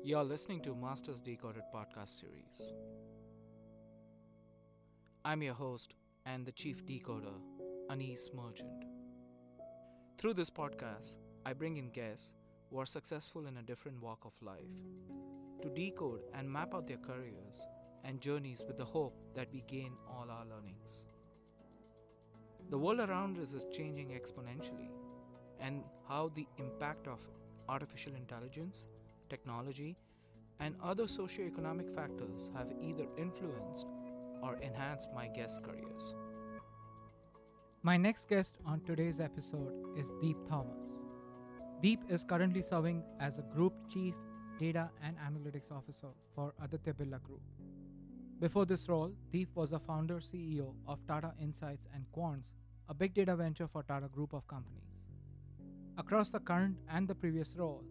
You're listening to Masters Decoded podcast series. I'm your host and the chief decoder, Anis Merchant. Through this podcast, I bring in guests who are successful in a different walk of life to decode and map out their careers and journeys with the hope that we gain all our learnings. The world around us is changing exponentially, and how the impact of artificial intelligence, technology, and other socioeconomic factors have either influenced or enhanced my guests' careers. My next guest on today's episode is Deep Thomas. Deep is currently serving as a Group Chief Data and Analytics Officer for Aditya Birla Group. Before this role, Deep was the founder CEO of Tata Insights and Quants, a big data venture for Tata Group of companies. Across the current and the previous role,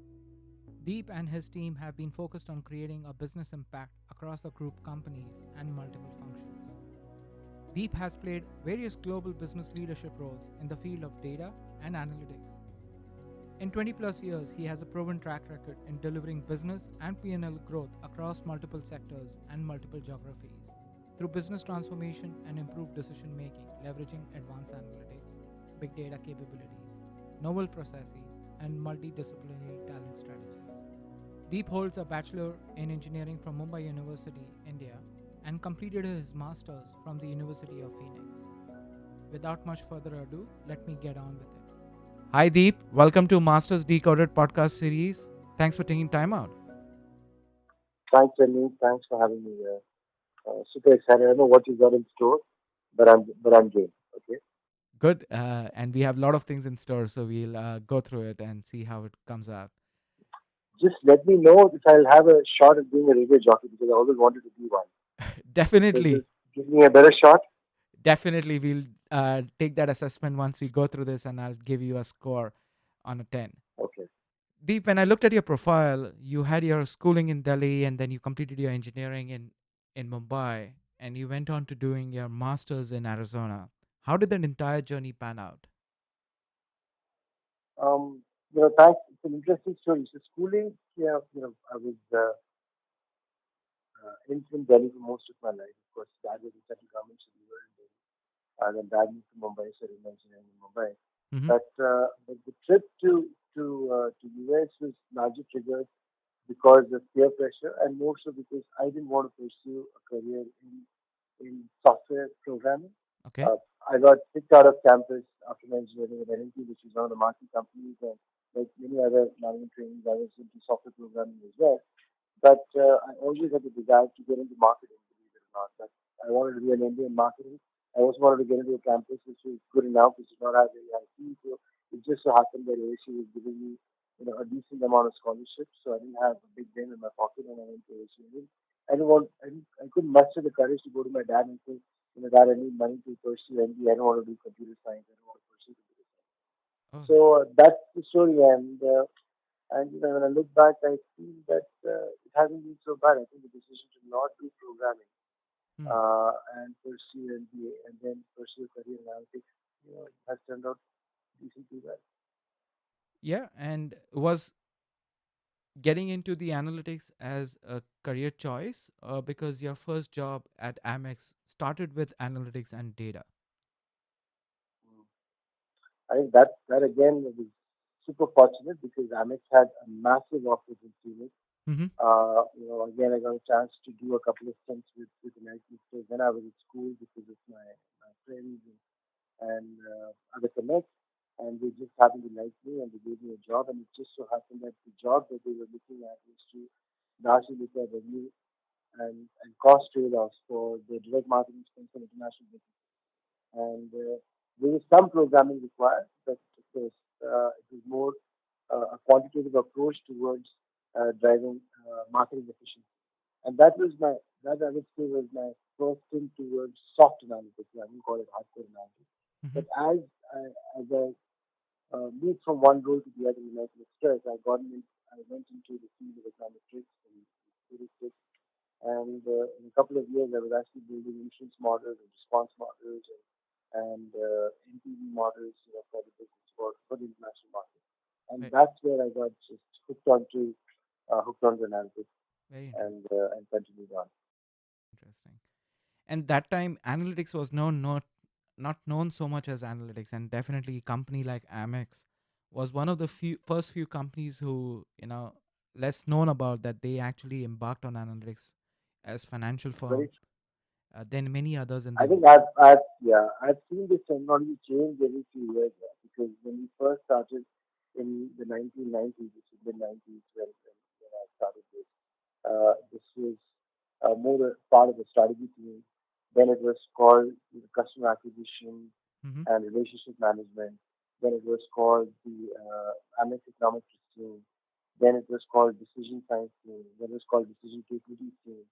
Deep and his team have been focused on creating a business impact across the group companies and multiple functions. Deep has played various global business leadership roles in the field of data and analytics. In 20 plus years, he has a proven track record in delivering business and P&L growth across multiple sectors and multiple geographies through business transformation and improved decision making, leveraging advanced analytics, big data capabilities, novel processes, and multidisciplinary talent strategies. Deep holds a Bachelor in Engineering from Mumbai University, India, and completed his Masters from the University of Phoenix. Without much further ado, let me get on with it. Hi Deep, welcome to Masters Decoded podcast series. Thanks for taking time out. Thanks, Anil. Thanks for having me here. Super excited. I don't know what you got in store, but I'm game. Okay. Good, and we have a lot of things in store, so we'll go through it and see how it comes out. Just let me know if I'll have a shot at being a radio jockey because I always wanted to be one. So Definitely, just give me a better shot. definitely, we'll take that assessment once we go through this, and I'll give you a score on a 10. Okay. Deep, when I looked at your profile, you had your schooling in Delhi and then you completed your engineering in Mumbai and you went on to doing your master's in Arizona. How did that entire journey pan out? Thanks. It's an interesting story. So schooling, I was in Delhi for most of my life. Of course, dad was in central government, so we were in Delhi. Then dad moved to Mumbai, so in engineering in Mumbai. Mm-hmm. But the trip to US was largely triggered because of peer pressure and more so because I didn't want to pursue a career in software programming. Okay. Uh, I got kicked out of campus after my engineering at NLP, which is one of the marquee companies, and like many other management trainings, I was into software programming as well. But I always had the desire to get into marketing, believe it or not. That I wanted to be an MBA in marketing. I also wanted to get into a campus which was good enough, which did not have very high fees. So it just so happened that ASU was giving me, a decent amount of scholarships. So I didn't have a big dent in my pocket, and I went to ASU. I couldn't muster the courage to go to my dad and say, Dad, I need money to pursue MBA. I don't want to do computer science. I don't want to pursue computer science. Oh, So that's the story, and when I look back, I feel that it hasn't been so bad. I think the decision to not do programming hmm. and pursue MBA and then pursue a career in analytics, has turned out decently well. Yeah. And was getting into the analytics as a career choice because your first job at Amex started with analytics and data? Mm. I think that again was super fortunate because Amex had a massive office in Phoenix. Mm-hmm. Again, I got a chance to do a couple of stints with American Express when I was at school because of my friends and other connects. And they just happened to like me and they gave me a job. And it just so happened that the job that they were looking at was to largely look at revenue and cost trade-offs for the direct marketing spend for international business. And there was some programming required, but of course, it was more a quantitative approach towards driving marketing efficiency. And that I would say was my first stint towards soft analytics. I wouldn't call it hardcore analytics. Mm-hmm. But as I moved from one role to the other in American Express, I went into the field of econometrics and statistics. And in a couple of years, I was actually building insurance models and response models and NPV models, for the business for the international market. And Right. that's where I got just hooked onto hooked on to analytics Very interesting. and continued on. Interesting. And that time, analytics was known not known so much as analytics, and definitely a company like Amex was one of the first few companies who less known about that they actually embarked on analytics as financial Very firm than many others in I the think I've seen this technology change every few years, yeah, because when we first started in the 1990s, which is mid 90s when I started this was more a part of the strategy team. Then it was called customer acquisition hmm and relationship management. Then it was called the Amex Economics team. Then it was called decision science team. Then it was called decision capability team.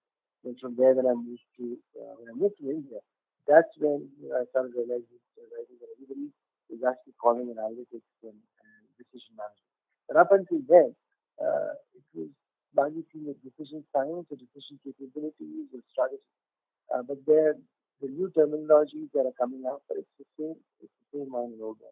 Then from there, when I moved to India, that's when I started realizing that everybody is actually calling analytics and decision management. But up until then, it was largely seen as decision science or decision capabilities or strategy. But the new terminologies that are coming out, but it's the same line and old one.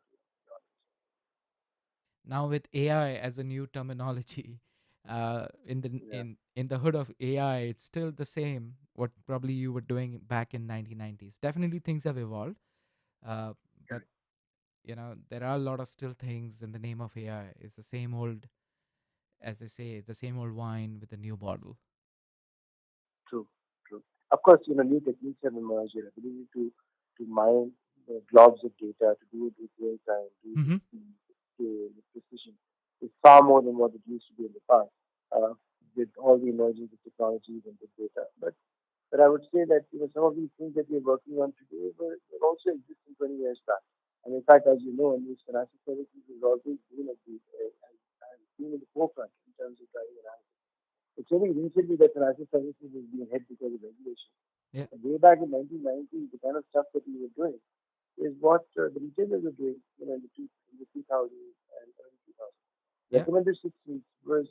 Now with AI as a new terminology, in the Yeah, in the hood of AI, it's still the same. What probably you were doing back in 1990s. Definitely things have evolved, uh, but correct. there are a lot of still things in the name of AI. It's the same old, as they say, the same old wine with a new bottle. True, true. Of course, new techniques have emerged. Your ability to mine the globs of data, to do it with real time, do it with Mm-hmm. speed, with scale, with precision, is far more than what it used to be in the past. With all the emergence of technologies and big data, but I would say that some of these things that we're working on today will also exist in 20 years back. And in fact, as you know, in these financial services has always been has been in the forefront in terms of driving analysis. It's only recently that financial services is being hit because of regulation. Yeah. And way back in 1990s, the kind of stuff that we were doing is what the retailers were doing, in the 2000s and early 2000s. Yeah. Recommended systems was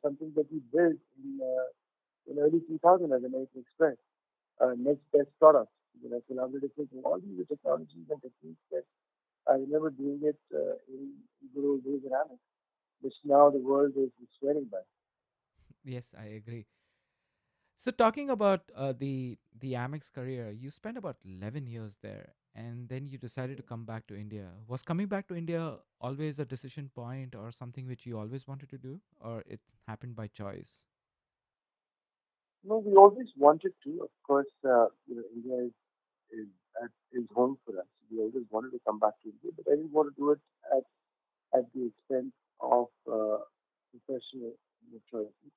something that we built in early 2000 as American Express. Next best product, collaborative thinking. All these are technologies and techniques that I remember doing it in good old days in Amex, which now the world is swearing by. Yes, I agree. So talking about the Amex career, you spent about 11 years there, and then you decided to come back to India. Was coming back to India always a decision point, or something which you always wanted to do, or it happened by choice? No, we always wanted to. Of course, India is is home for us. We always wanted to come back to India, but I didn't want to do it at at the expense of professional maturity.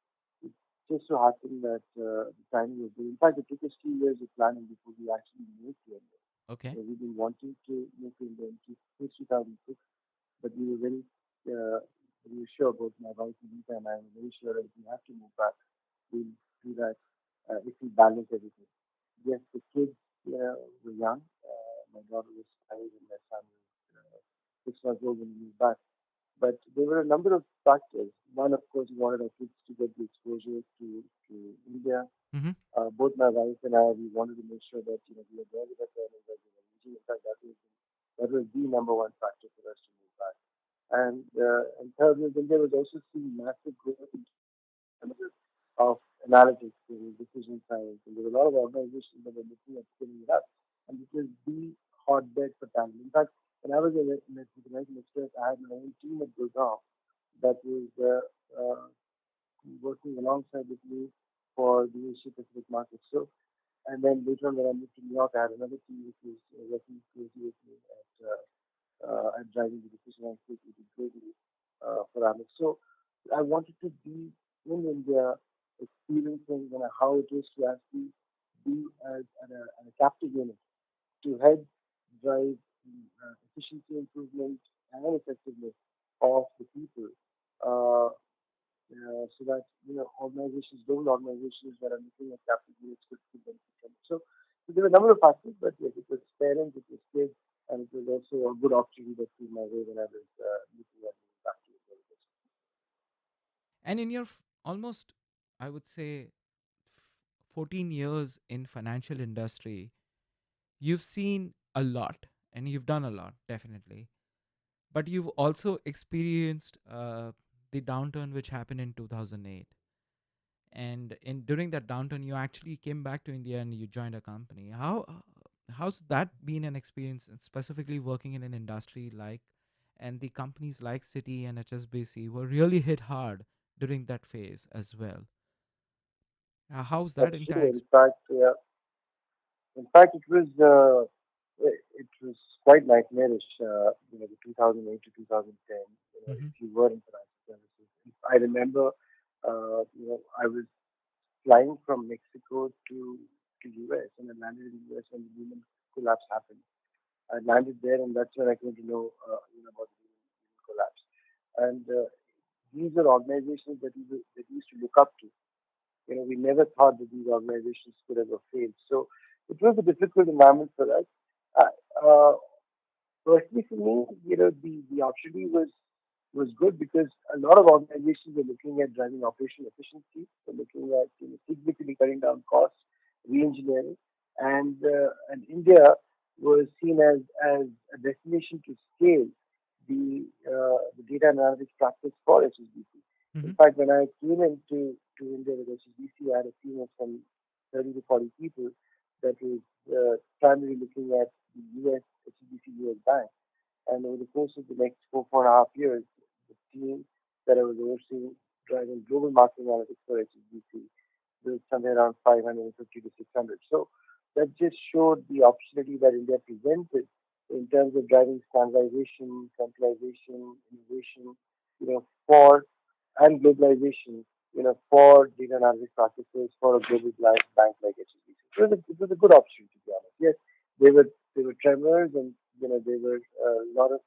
It just so happened that the timing was good. In fact, it took us 2 years of planning before we actually moved to India. Okay. We've been wanting to move to India since 2006, but we were very sure, both my wife and Lisa and I were very sure that if we have to move back, we'll do that if we balance everything. Yes, the kids were young. My daughter was 5 and my son was 6 months old when we moved back. But there were a number of factors. One, of course, we wanted our kids to get the exposure to India. Mm-hmm. Both my wife and I, we wanted to make sure that we were there with our parents as we were meeting. In fact, that was the number one factor for us to move back. And third, then there was also seeing massive growth in terms of analytics and decision science. And there were a lot of organizations that were looking at scaling it up. And it was the hotbed for talent. In fact, when I was in the American Express, I had my own team at Gurgaon that was working alongside with me for the Asia Pacific market. So, and then later on when I moved to New York, I had another team which was working closely with me at driving the decision and creating globally for Amex. So I wanted to be in India, experiencing how it is to actually be at a captive unit to help drive efficiency improvement and effectiveness of the people. Uh, so that global organizations that are looking at capital units could benefit from it. So there were a number of factors, but yes, it was parents, it was kids, and it was also a good opportunity that came my way when I was looking at moving back to India. And in your almost, I would say, 14 years in financial industry, you've seen a lot and you've done a lot, definitely. But you've also experienced the downturn which happened in 2008. And in during that downturn, you actually came back to India and you joined a company. How's that been an experience, specifically working in an industry like, and the companies like Citi and HSBC were really hit hard during that phase as well. How's that That's entire true. In fact, it was quite nightmarish. The 2008 to 2010. Mm-hmm. If you were in financial services, I remember. I was flying from Mexico to US, and I landed in US when the Lehman collapse happened. I landed there, and that's when I came to know about the Lehman collapse. And these are organizations that we used to look up to. We never thought that these organizations could ever fail. So it was a difficult environment for us. Uh, uh, Personally, for me, the opportunity was good because a lot of organizations were looking at driving operational efficiency. They're looking at significantly cutting down costs, re-engineering, and India was seen as a destination to scale the data analytics practice for HSBC. Mm-hmm. In fact, when I came into India with HSBC, I had a team of some 30 to 40 people that was primarily looking at the US HSBC US Bank. And over the course of the next 4.5 years, the team that I was overseeing driving global marketing analytics for HSBC was somewhere around 550 to 600. So that just showed the opportunity that India presented in terms of driving standardization, centralization, innovation, for and globalization, for data analytics practices for a global bank like HSBC. It was a good opportunity, to be honest. Yes, they were tremors, and there were a lot of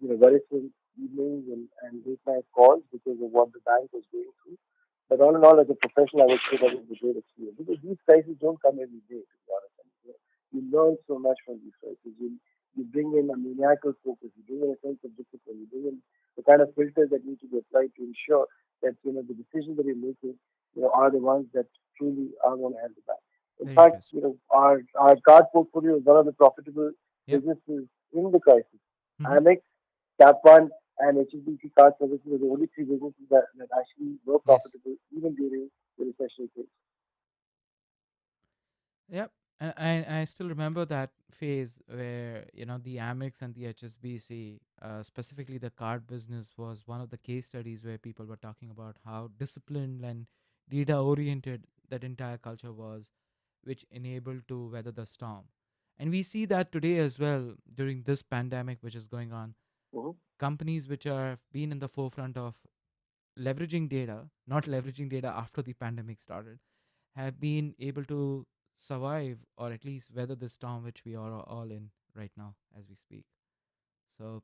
worrisome evenings and late night calls because of what the bank was going through. But all in all, as a professional, I would say that it was a great experience because these crises don't come every day, to be honest. And, you learn so much from these crises. You bring in a maniacal focus, you bring in a sense of discipline, you bring in the kind of filters that need to be applied to ensure that the decisions that you're making, are the ones that truly are going to help the bank. In Very fact, interesting. our card portfolio is one of the profitable Yep. businesses in the crisis. Mm-hmm. Amex, Tap One, and HSBC Card Services are the only three businesses that actually were Yes. profitable even during the recession phase. Yep. And I still remember that phase where, the Amex and the HSBC, specifically the card business, was one of the case studies where people were talking about how disciplined and data oriented that entire culture was, which enabled to weather the storm. And we see that today as well during this pandemic which is going on. Mm-hmm. Companies which are been in the forefront of leveraging data, not leveraging data after the pandemic started, have been able to survive or at least weather the storm which we are all in right now as we speak. So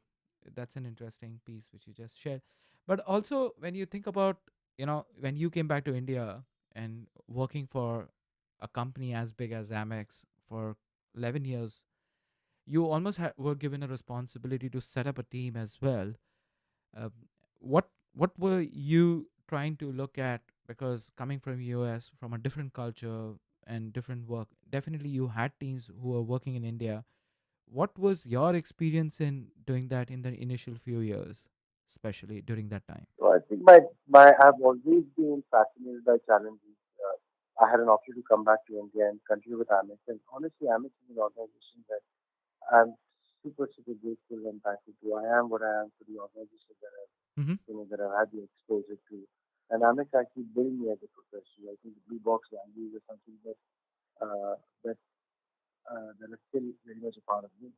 that's an interesting piece which you just shared. But also, when you think about, when you came back to India and working for a company as big as Amex for 11 years, you almost were given a responsibility to set up a team as well. uh, what were you trying to look at? Because coming from US, from a different culture and different work, definitely you had teams who were working in India. What was your experience in doing that in the initial few years, especially during that time? So I think my I've always been fascinated by challenges. I had an option to come back to India and continue with Amex, and honestly, Amex is an organization that I'm super grateful and thankful to. I am what I am for the organization Mm-hmm. that I've had the exposure to. And Amex actually built me as a professional. I think the blue box values are something uh, that that are still very much a part of me.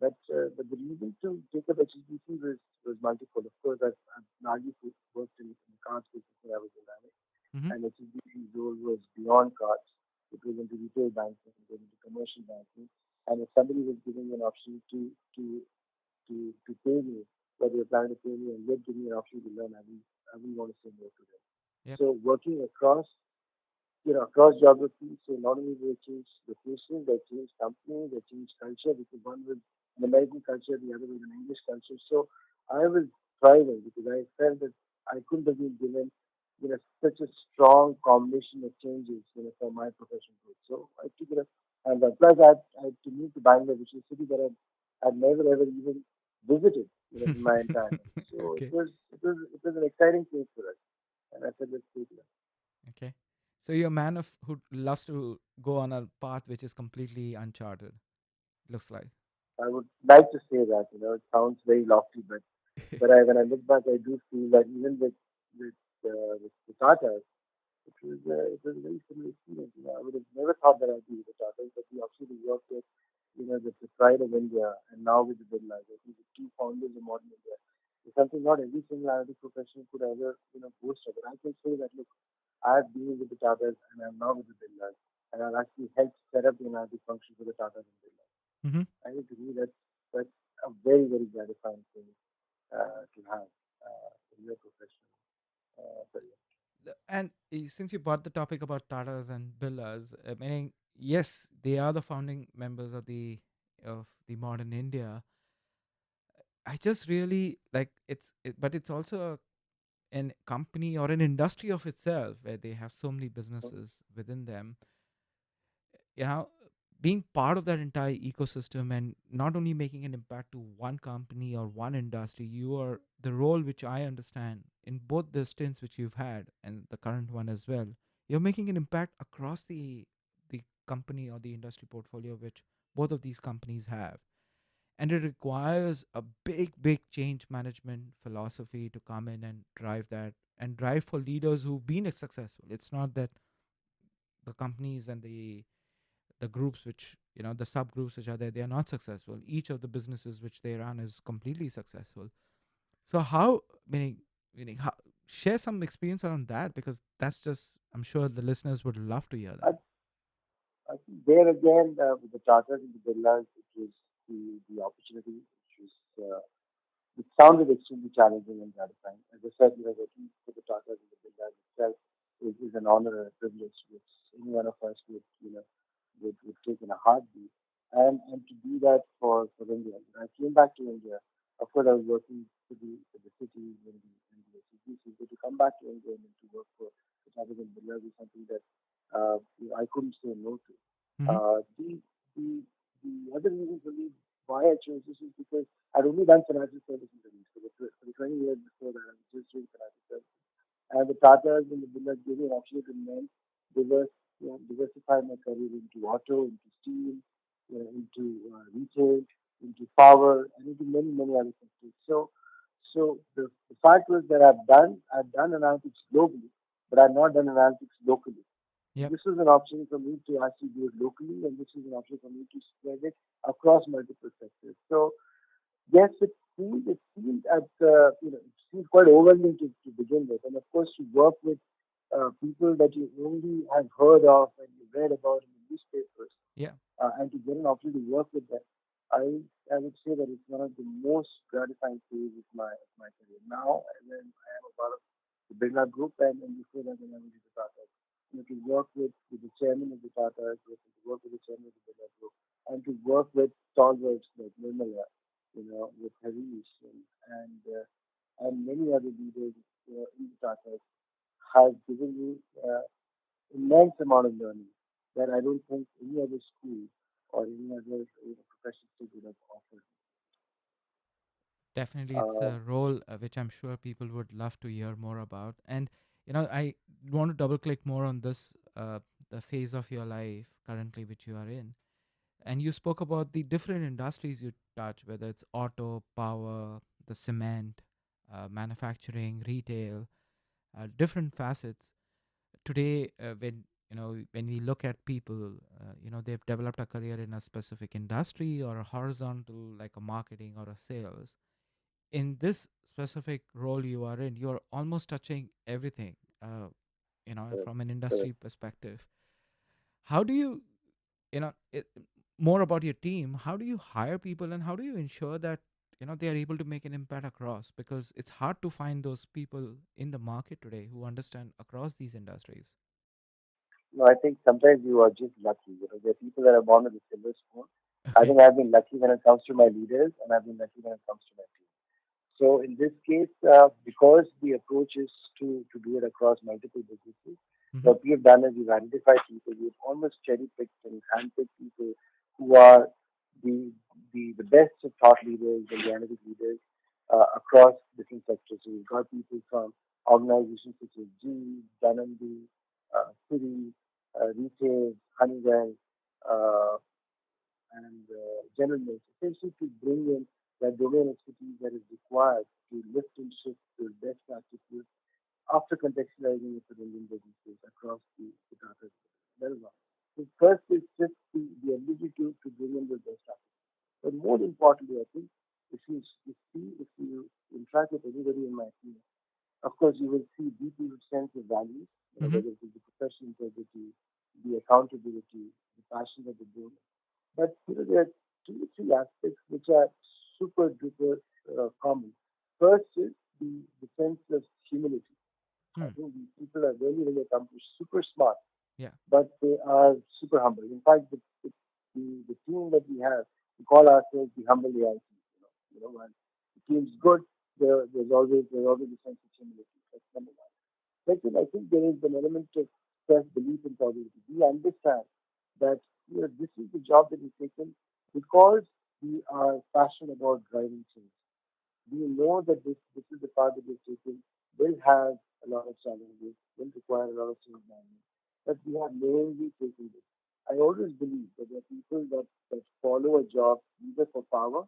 But the reason to take up HSBC was multiple. Of course, I've largely worked in the cards business when I was in Amex, Mm-hmm. and HSBC's role was beyond cards. It was into retail banking, it was into commercial banking, and if somebody was giving me an option to pay me, whether they're planning to pay me and yet give me an option to learn, I will want to say no to them. Yep. So working across geographies. So not only they change location, they change company, they change culture because one was an American culture, the other was an English culture. So I was thriving because I felt that I couldn't have been given, such a strong combination of changes, for my professional growth. So I took it up. And plus I had to move to Bangalore, which is a city that I'd never ever even visited, in my entire life. So Okay. it was an exciting thing for us, and I said, let's take it. Okay. So you're a man of who loves to go on a path which is completely uncharted. Looks like. I would like to say that, it sounds very lofty, but when I look back, I do feel that even with the Tatas, it was a very similar experience. I would have never thought that I'd be with the Tatas, but we actually worked with, the pride of India, and now with the Birlas. I think the two founders of modern India. It's something not every single analytic professional could ever, boast of. But I can say that, look, I've been with the Tatas and I'm now with the Birlas, and I've actually helped set up the analytic function for the Tatas and Birlas. Mm-hmm. I think to me that's a very, very gratifying thing to have in your professional career. And since you brought the topic about Tatas and Birlas, meaning yes, they are the founding members of the modern India. I just really like but it's also an company or an industry of itself where they have so many businesses within them. You know, being part of that entire ecosystem and not only making an impact to one company or one industry, you are the role which I understand in both the stints which you've had and the current one as well. You're making an impact across the company or the industry portfolio which both of these companies have. And it requires a big change management philosophy to come in and drive that and drive for leaders who've been successful. It's not that the companies and the groups which the subgroups which are there, they are not successful. Each of the businesses which they run is completely successful. So how meaning how, share some experience around that, because that's just, I'm sure the listeners would love to hear I, that. I think there again with the Tatas and the Birlas, it was the opportunity, which was it sounded extremely challenging and gratifying. As I said, working for the Tatas and the Birlas itself is an honor and a privilege which any one of us would take in a heartbeat. And to do that for India. When I came back to India, of course, I was working for the city and the HSBC, but to come back to India and to work for the Tatas and Birlas is something that I couldn't say no to. Mm-hmm. Uh, the, the, the other reason for me why I chose this is because I'd only done financial services at least for the 20 years before that. I was just doing financial services. And the Tatas and the Birlas gave me an opportunity to diversify my career into auto, into steel, into retail, into power, and into many other sectors. So the fact was that I've done analytics globally, but I've not done analytics locally. Yep. This was an option for me to actually do it locally, and this was an option for me to spread it across multiple sectors. So yes, it seems quite overwhelming to begin with, and of course to work with people that you only have heard of and you read about in the newspapers, Yeah. and to get an opportunity to work with them, I would say that it's one of the most gratifying phases of my career. Now, and then I am a part of the Birla Group, and before that, when I was with the Tata, to work with the chairman of the Tata, to work with the chairman of the Birla Group, and to work with stalwarts like Nirmala, with Harish and many other leaders in the Tata has given me immense amount of learning that I don't think any other school or any other professional school would have offered. Definitely, it's Uh, a role which I'm sure people would love to hear more about. And I want to double click more on this, the phase of your life currently which you are in. And you spoke about the different industries you touch, whether it's auto, power, the cement, manufacturing, retail, different facets. Today, when we look at people, they've developed a career in a specific industry or a horizontal, like a marketing or a sales. In this specific role you are in, you're almost touching everything. correct, From an industry correct. perspective, how do you you know it, more about your team, how do you hire people and how do you ensure that they are able to make an impact across, because it's hard to find those people in the market today who understand across these industries. No, I think sometimes you are just lucky. There are people that are born with a silver spoon. I Okay. think I've been lucky when it comes to my leaders, and I've been lucky when it comes to my team. So in this case, because the approach is to do it across multiple businesses, Mm-hmm. what we have done is we've identified people, we've almost cherry picked and handpicked people who are the the best of thought leaders and the analytic leaders across different sectors. So we've got people from organizations such as G, Danandi, Citi, Retail, Honeywell, uh, and General Mills, essentially to bring in that domain expertise that is required to lift and shift the best practices after contextualizing it for Indian businesses across the Tata. That is one. So first is just the ability to bring in the best practices. But more importantly, I think if you interact with anybody in my team, of course you will see deeply sense of values, Mm-hmm. whether it is the professional integrity, the accountability, the passion that they bring. But there are two or three aspects which are super duper common. First is the sense of humility. I Hmm. think these people are really, really accomplished, super smart, Yeah. but they are super humble. In fact, the team that we have, we call ourselves the humble AI team. When the team's good, there's always a sense of humility. That's number one. Second, I think there is an element of self belief and positivity. We understand that this is the job that we've taken because we are passionate about driving change. We know that this is the path that we've taken will have a lot of challenges, will require a lot of change management. But we have knowingly taken this. I always believe that there are people that follow a job either for power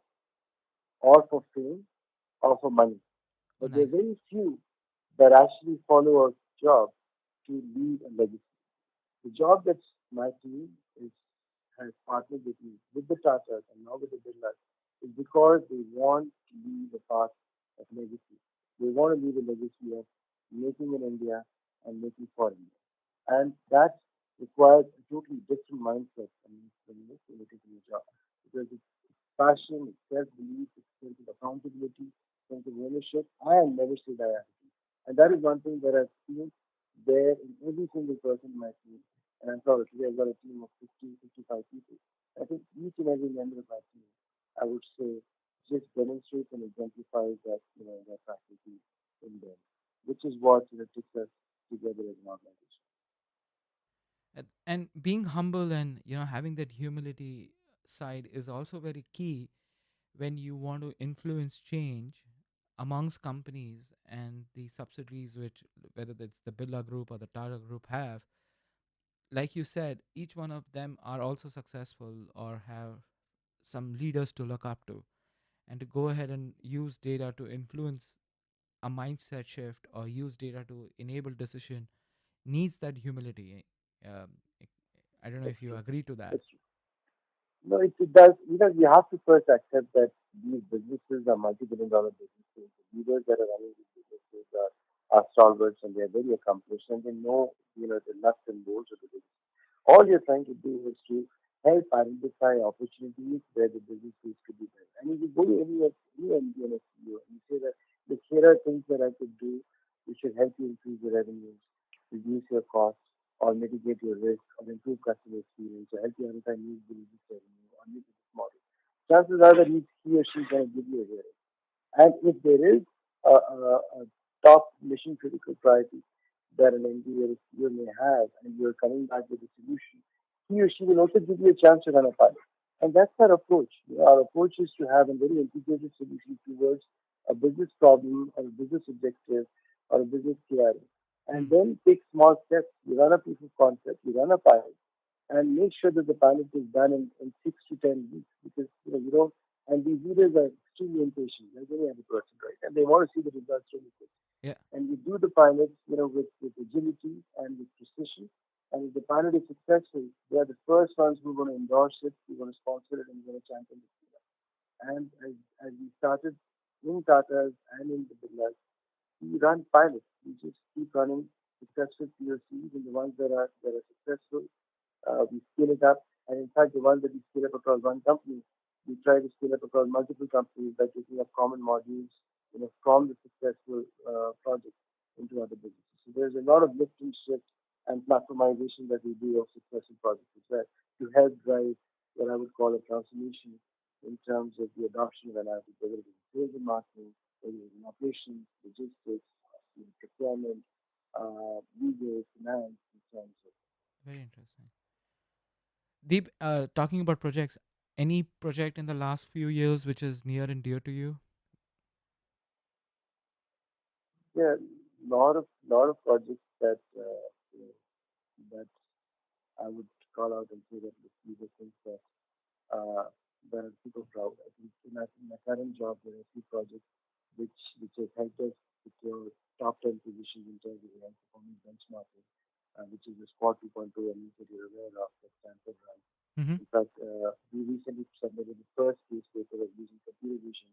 or for fame or for money. Oh, But there nice. are very few that actually follow a job to leave a legacy. The job that my team is has partnered with me, with the Tatas and now with the Birlas, is because they want to leave a path of legacy. They want to leave a legacy of making in India and making for India. And that requires a totally different mindset when you take a new job. Because it's passion, it's self-belief, it's sense of accountability, sense of ownership, and never say die attitude. And that is one thing that I've seen there in every single person in my team. And I'm proud today I've got a team of 50, 55 people. I think each and every member of my team, I would say, just demonstrates and exemplifies that faculty in them, which is what takes us together as an organization. And being humble and having that humility side is also very key when you want to influence change amongst companies and the subsidiaries, which whether it's the Birla Group or the Tata Group have. Like you said, each one of them are also successful or have some leaders to look up to, and to go ahead and use data to influence a mindset shift or use data to enable decision needs that humility. um, I don't know That's if you true. agree to that. That's true. No, it does. You have to first accept that these businesses are multi-billion dollar businesses. The leaders that are running these businesses are stalwarts and they're very accomplished and they know, the nuts and bolts of the business. All you're trying to do is to help identify opportunities where the businesses could be better. And if you go to any MD and a CEO and you say that, look, here are things that I could do which should help you increase your revenues, reduce your costs, or mitigate your risk, or improve customer experience, or help you identify new business revenue, or new business model. Chances are that he or she is going to give you a hearing. And if there is a top mission critical priority that an engineer or CEO may have, and you're coming back with a solution, he or she will also give you a chance to run a pilot. And that's our approach. Our approach is to have a very integrated solution towards a business problem or a business objective or a business KRA. And Hmm. then take small steps. You run a proof of concept, you run a pilot, and make sure that the pilot is done in 6 to 10 weeks because you don't. And these leaders are extremely impatient, like any other person, right? And they want to see the results really quick. Yeah. And we do the pilots, with agility and with precision. And if the pilot is successful, they are the first ones who are going to endorse it, who are going to sponsor it, and who are going to champion it. And as we started in Tata's and in the Birlas, we run pilots. We just keep running successful POCs, and the ones that are successful, we scale it up. And in fact, the ones that we scale up across one company, we try to scale up across multiple companies by taking up common modules, from the successful project into other businesses. So there's a lot of lift and shift and platformization that we do of successful projects as well to help drive what I would call a transformation in terms of the adoption of analytics, whether it is sales and marketing, whether it is in operations, logistics, procurement, legal, finance, and so on and so forth. Very interesting. Deep, talking about projects, Any project in the last few years which is near and dear to you? Yeah, lot of projects that that I would call out and say that these are things uh, that are super proud. I think in my current job, there are few projects which has helped us secure top 10 positions in terms of the performance benchmarking, which is the SPOT 2.0 earnings that you're aware of that Stanford runs. Mm-hmm. In fact, we recently submitted the first case paper of using computer vision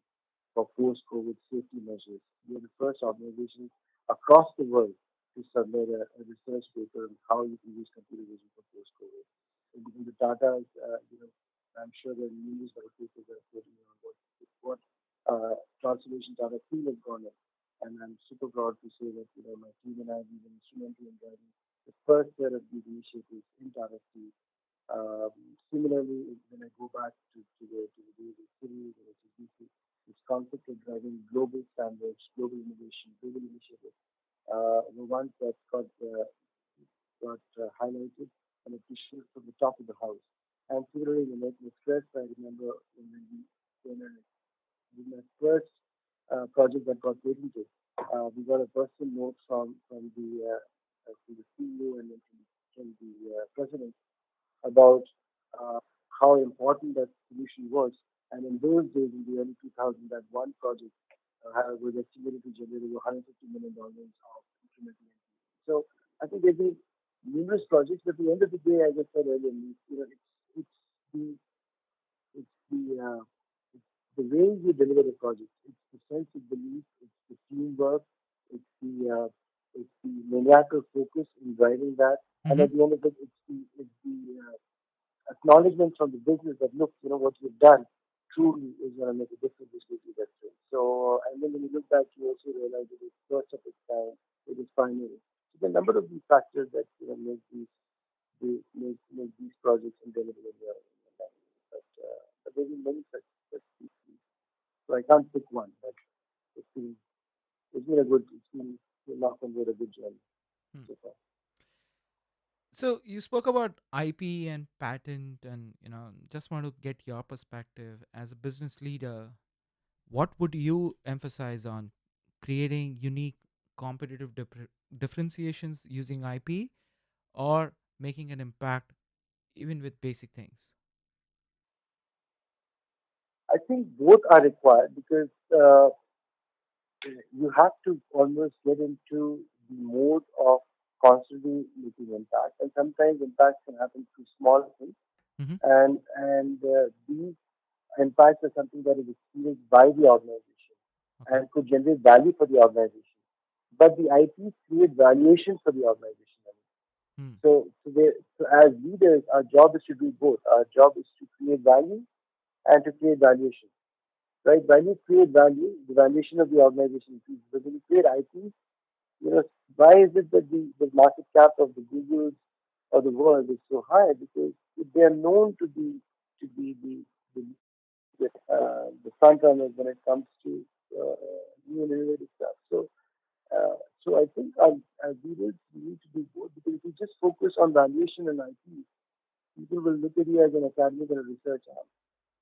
for post-COVID safety measures. We are the first organization across the world to submit a research paper on how you can use computer vision for post-COVID. In the data, I'm sure there are numerous other papers that are floating around what transformation data field has gone in. And I'm super proud to say that my team and I have been instrumental in driving the first set of these initiatives in Tata Steel. Similarly, when I go back to the days of Citi and HSBC, this concept of driving global standards, global innovation, global initiatives, the ones that got highlighted and appreciated from the top of the house. And similarly, in American Express, I remember when my first project that got patented, we got a personal note from the CEO and then from the president about uh, how important that solution was. And in those days, in the early 2000s, that one project was estimated to generate over $150 million of incremental NPV. So I think there's been numerous projects, but at the end of the day, as I said earlier, it's the it's the way you deliver the project. It's the sense of belief. It's the teamwork. It's the maniacal focus in driving that. And Mm-hmm. at the end of it, it's the acknowledgement from the business that look, what you've done truly is going to make a difference this week that thing. So, and then when you look back, you also realize that it's first of its kind, it is pioneering. So, the number of these factors that make these projects indelible in your life. But there's been many such cases. So I can't pick one, but it's been it's been knock on wood a good journey Hmm. so far. So you spoke about IP and patent, and just want to get your perspective as a business leader. What would you emphasize on creating unique competitive differentiations using IP, or making an impact even with basic things? I think both are required because you have to almost get into the mode of constantly making impact, and sometimes impact can happen through small things, Mm-hmm. and these impacts are something that is experienced by the organization Okay. and could generate value for the organization. But the IPs create valuation for the organization. Hmm. So as leaders, our job is to do both. Our job is to create value and to create valuation. Right? When you create value, the valuation of the organization increases. But when you create IPs, why is it that the market cap of the Googles of the world is so high? Because they are known to be the front runners when it comes to uh, new and innovative stuff. So I think as leaders, we need to do both because if you just focus on valuation and IP, people will look at you as an academic and a research arm.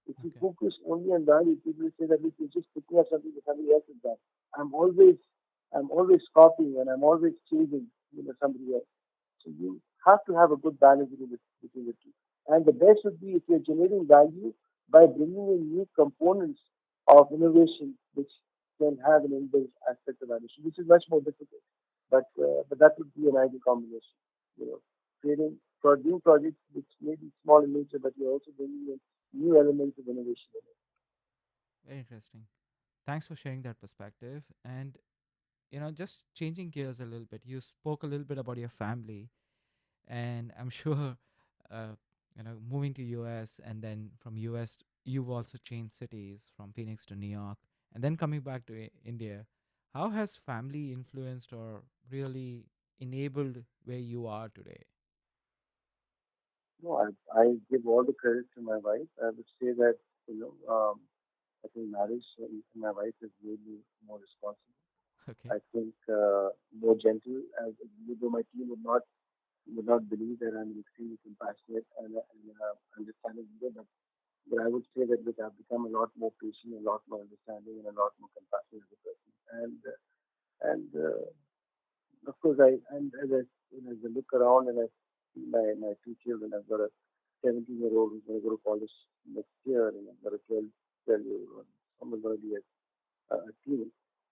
If you Okay. focus only on value, people will say that look, you're just picking up something that somebody else has done. I'm always, I'm always copying and I'm always chasing, somebody else. So you have to have a good balance between the two. And the best would be if you're generating value by bringing in new components of innovation, which can have an inbuilt aspect of valuation, which is much more difficult. But that would be an ideal combination. You know, creating doing projects which may be small in nature, but you're also bringing in new elements of innovation in it. Very interesting. Thanks for sharing that perspective. And just changing gears a little bit. You spoke a little bit about your family, and I'm sure, uh, moving to US, and then from US, you've also changed cities from Phoenix to New York, and then coming back to India. How has family influenced or really enabled where you are today? No, I give all the credit to my wife. I would say that I think marriage and my wife is really more responsible. Okay. I think more gentle. As even though my team would not believe that I'm an extremely compassionate and understanding leader, But I would say that look, I've become a lot more patient, a lot more understanding, and a lot more compassionate as a person. And of course, as I look around and I see my two children, I've got a 17-year-old who's going to go to college next year, and I've got a 12-year-old, someone's going to be a teen.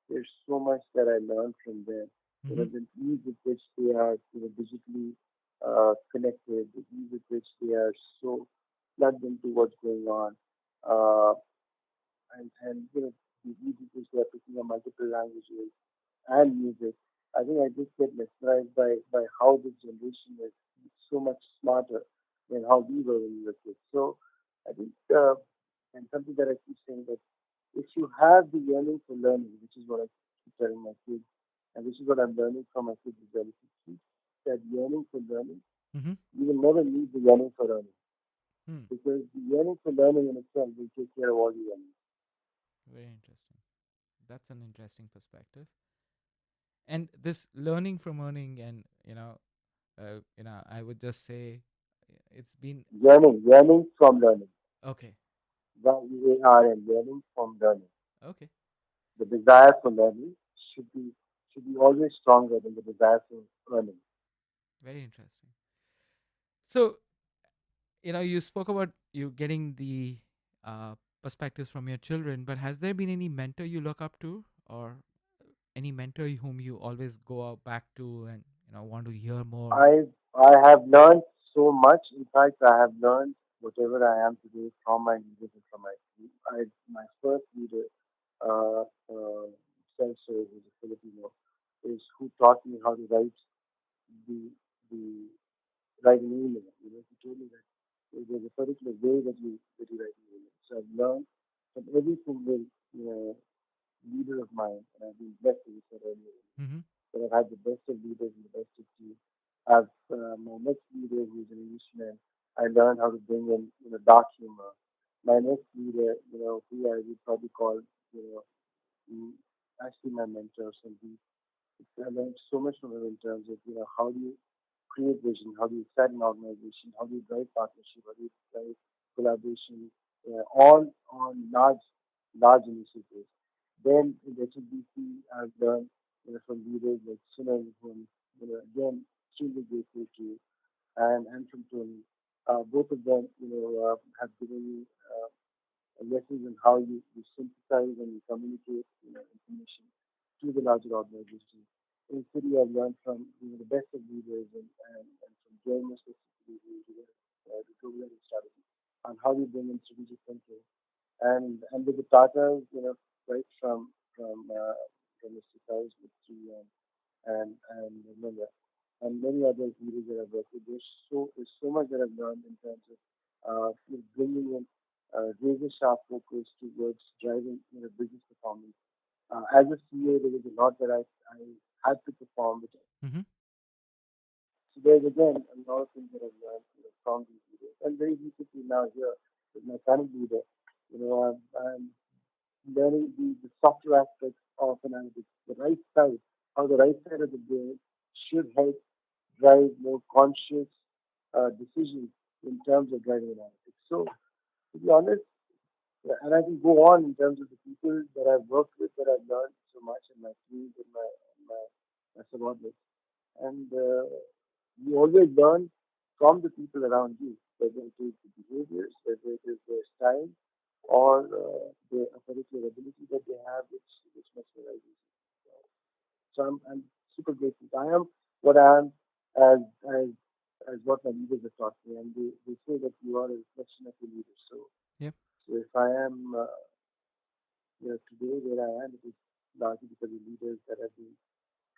There's so much that I learned from them. Mm-hmm. The ease with which they are, digitally connected, the ease with which they are so plugged into what's going on, uh, and the ease with which they are picking up multiple languages and music. I think I just get mesmerized by how this generation is so much smarter than how we were when we were kids. So I think, and something that I keep saying, that if you have the yearning for learning, which is what I keep telling my kids, and this is what I'm learning from my kids as well, if you keep that yearning for learning, Mm-hmm. you will never need the yearning for learning, Hmm. because the yearning for learning in itself will take care of all the yearning. Very interesting. That's an interesting perspective. And this learning from earning, and I would just say it's been Yearning from learning. okay. YEARN, learning from learning. Okay. The desire for learning should be should be always stronger than the desire for earning. Very interesting. So, you spoke about you getting the uh, perspectives from your children, but has there been any mentor you look up to, or any mentor whom you always go out back to and want to hear more? I have learned so much. In fact, I have learned whatever I am today from my leaders and from my team. My first leader, uh, uh, Sensor, who's a Filipino, is who taught me how to the the write an email. He told me that there's a particular way that you write an email. So I've learned from every single leader of mine, and I've been blessed, as I said earlier, Mm-hmm. that I've had the best of leaders and the best of teams. I've my next leader, who's an Englishman, I learned how to bring in dark humor. My next leader, who I would probably call, you know, mm, actually my mentor, and I learned so much from him in terms of how do you create vision, how do you set an organization, how do you drive partnership, how do you drive collaboration, all on large initiatives. Then in HSBC, I've learned from leaders like Sunil, who I'm again extremely grateful to, and from Tony. Both of them, have given me lessons on how you synthesize and you communicate information to the larger organization. In City, I've learned from the best of leaders, and from journalists specifically who the global strategy on how we bring in strategic thinking. And with the Tatas, right from Mr. Saurabh Mistry and Linda and many other leaders that I've worked with. There's so much that I've learned in terms of bringing in razor sharp focus towards driving business performance. As a CEO, there was a lot that I had to perform, which Mm-hmm. so there's again a lot of things that I've learned from these leaders. And very recently now here with my current leader, I'm learning the softer aspects of analytics, the right side, how the right side of the brain should help drive more conscious decisions in terms of driving analytics. So, to be honest, and I can go on in terms of the people that I've worked with, that I've learned so much, in my teams and my subordinates. And you always learn from the people around you, whether it is the behaviors, whether it is their style, or a particular ability that they have, which mesmerizes you. So I'm super grateful. I am what I am as as as what my leaders have taught me, and they say that you are a reflection of your leaders. Yep. So if I am today where I am, it is largely because of leaders that have been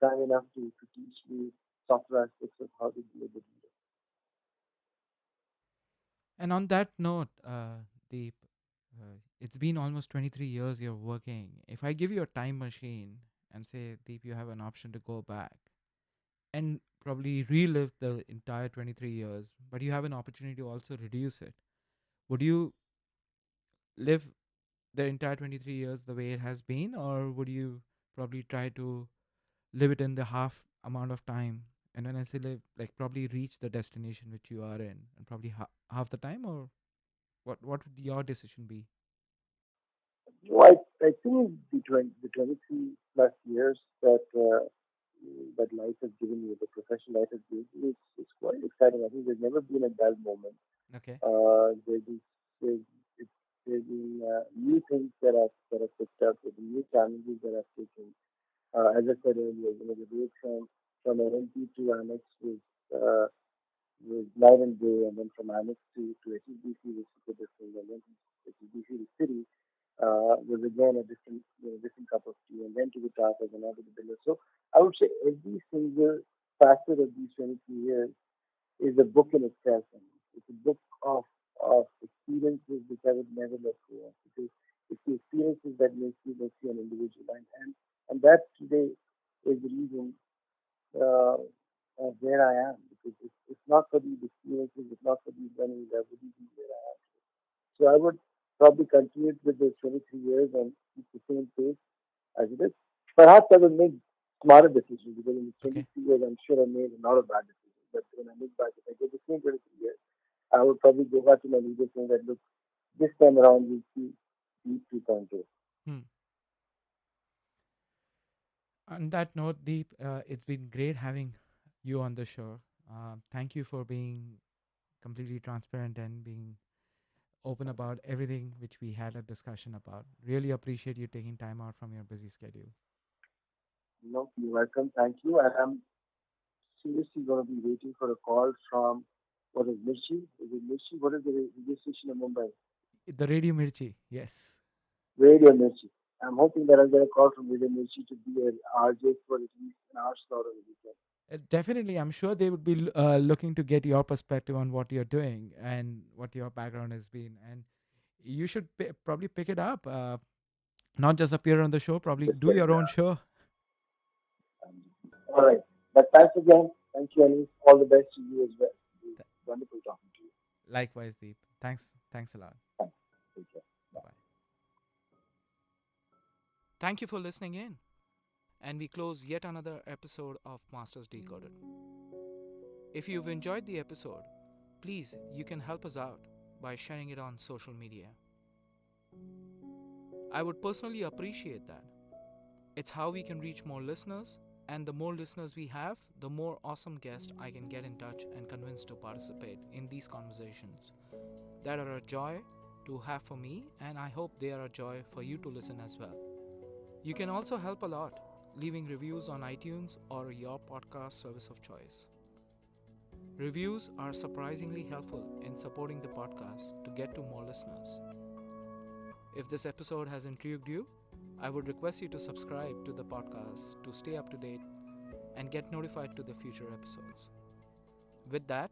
kind enough to teach me softer aspects of how to be a good leader. And on that note, Deep, it's been almost 23 years you're working. If I give you a time machine and say, Deep, you have an option to go back and probably relive the entire 23 years, but you have an opportunity to also reduce it, would you live the entire 23 years the way it has been, or would you probably try to live it in the half amount of time? And when I say live, like probably reach the destination which you are in, and probably half the time, or What would your decision be? No, I think the 23 plus years that life has given you, the professional life has given you, is quite exciting. I think there's never been a dull moment. Okay. There's been, there's, it's, there's been new things that have picked up, there's been new challenges that have taken. As I said earlier, the road from NLP to Amex was night and day, and then from Amex to HSBC was super different, and then from HSBC to Citi was again a different cup of tea, and then to the top as another builder. So I would say every single facet of these 23 years is a book in itself. And it's a book of experiences which I would never let go of, because it's the experiences that makes you an individual, and that today is the reason of where I am, because it's not for these experiences, it's not for these learnings, I wouldn't be where I am. So I would probably continue with those 23 years and keep the same pace as it is. Perhaps I will make smarter decisions, because in the Okay. 23 years, I'm sure I made a lot of bad decisions. But when I look back, if I get the same 23 years, I would probably go back to my leader saying that, look, this time around, we see Deep 2.0. Hmm. On that note, Deep, it's been great having you on the show. Thank you for being completely transparent and being open about everything which we had a discussion about. Really appreciate you taking time out from your busy schedule. No, you're welcome. Thank you. And I'm seriously going to be waiting for a call from, what is Mirchi? Is it Mirchi? What is the radio station in Mumbai? The Radio Mirchi, yes. Radio Mirchi. I'm hoping that I'll get a call from Radio Mirchi to be an RJ for at least an hour slot on the weekend. Definitely, I'm sure they would be looking to get your perspective on what you're doing and what your background has been. And you should probably pick it up. Not just appear on the show, probably do your own show. All right. But thanks again. Thank you, Anis. All the best to you as well. It was Th- wonderful talking to you. Likewise, Deep. Thanks a lot. Thanks. Take care. Bye bye. Thank you for listening in. And we close yet another episode of Masters Decoded. If you've enjoyed the episode, please you can help us out by sharing it on social media. I would personally appreciate that. It's how we can reach more listeners, and the more listeners we have, the more awesome guests I can get in touch and convince to participate in these conversations that are a joy to have for me, and I hope they are a joy for you to listen as well. You can also help a lot leaving reviews on iTunes or your podcast service of choice. Reviews are surprisingly helpful in supporting the podcast to get to more listeners. If this episode has intrigued you, I would request you to subscribe to the podcast to stay up to date and get notified to the future episodes. With that,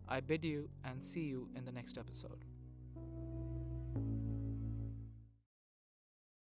I bid you and see you in the next episode.